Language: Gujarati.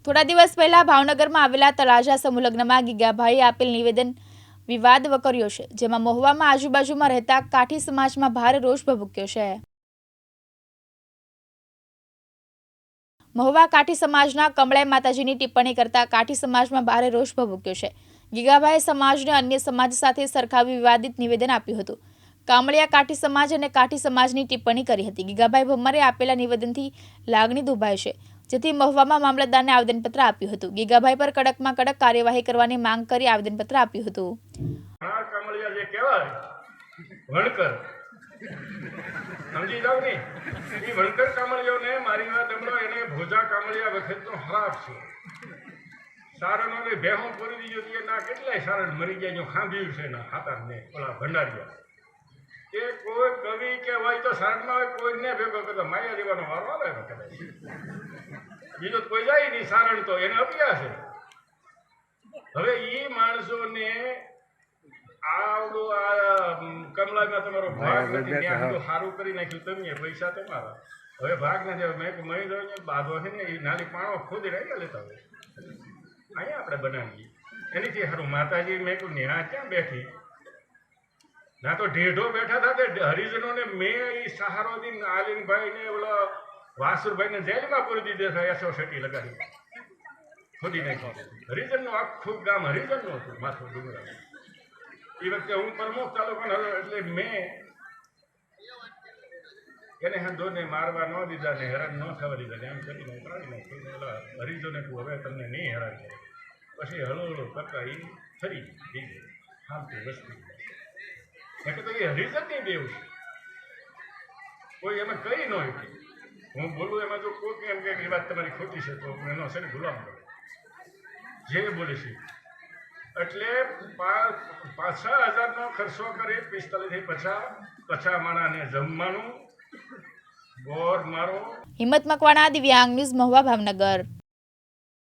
થોડા દિવસ પહેલા ભાવનગરમાં આવેલા તળાજા સમૂહ લગ્નમાં ગીગાભાઈએ આપેલ નિવેદન વિવાદ વકર્યો છે, જેમાં મહુવામાં આજુબાજુમાં રહેતા કાઠી સમાજમાં ભારે રોષ ભભૂક્યો છે। મહુવા કાઠી સમાજના કમળાઈ માતાજીની ટિપ્પણી કરતા કાઠી સમાજમાં ભારે રોષ ભભૂક્યો છે। ગીગાભાઈએ સમાજને અન્ય સમાજ સાથે સરખાવી વિવાદિત નિવેદન આપ્યું હતું। કામળિયા કાઠી સમાજ અને કાઠી સમાજની ટિપ્પણી કરી હતી। ગીગાભાઈ ભમ્મરે આપેલા નિવેદનથી લાગણી દુભાઈ છે, જેથી મહુવામાં મામલતદારને આવેદનપત્ર આપ્યું હતું। ગીગાભાઈ પર કડકમાં કડક કાર્યવાહી કરવાની માંગ કરી આવેદનપત્ર આપ્યું હતું। કામળિયા જે કહેવાય વણકર સમજી જાવ ને એ વણકર કામળિયાને મારી વાત સાંભળો, એને ભોજા કામળિયા વખતનો હરાફ છે। સારણોને ભેહું પૂરી દીધો છે, ના કેટલાય સારણ મરી ગયા જો ખાંભ્યું છે ના ખાતાને ઓલા ભંડારિયા કે કોઈ કવિ કે હોય તો સારણમાં હોય, કોઈને ભેગો કરતો માયા દેવાનો વારો આવે કદાચ બીજો કોઈ જાય નહીં સારણ તો એને અપિયા છે। હવે એ માણસોને આવડું આ કમલામાં તમારો ભાગ નથી, ત્યાં તો સારું કરી નાખ્યું તમે, પૈસા તમારા, હવે ભાગ નથી। મેં મહી દઉં બાધો છે ને એ નાની પાણો ખોદી રહ્યા લેતા હોય અહીંયા આપણે બનાવીએ એનીથી સારું માતાજી મેં કહ્યું ન્યા ક્યાં બેઠી ના તો ઢેઢો બેઠા હતા તે હરિજનોને મેં એ સહારો દીન આલિનભાઈને ઓલા વાસુરભાઈને જેલમાં પૂરી દીધા હતા, 160 લગાડી ખોદી નાખી। હરિજનનું આખું ગામ હરિજનનું હતું માથું ડુંગરા। એ વખતે હું પ્રમુખ તાલુકાનો હતો એટલે મેં એને હંધોને મારવા ન દીધા ને હેરાન ન થવા દીધા, એમ કરીને ઉતારી નાખ્યું। હરિજોને કહું હવે તમને નહીં હેરાન કરે, પછી હળો કરતા એ ફરી શાંતિ વસ્તી મેં કીધું એ હરિજનની દેવ છે, કોઈ એમાં કઈ ન હોય। હું બોલું એમાં જો કોઈ એમ કે વાત તમારી ખોટી છે તો એનો છે ને ગુલામ કરો જે બોલે છે। એટલે 5,000નો ખર્ચો કરી 45 માણાને જમવાનું, બોર મારો। હિંમત મકવાણા, દિવ્યાંગ ન્યૂઝ, મહુવા, ભાવનગર।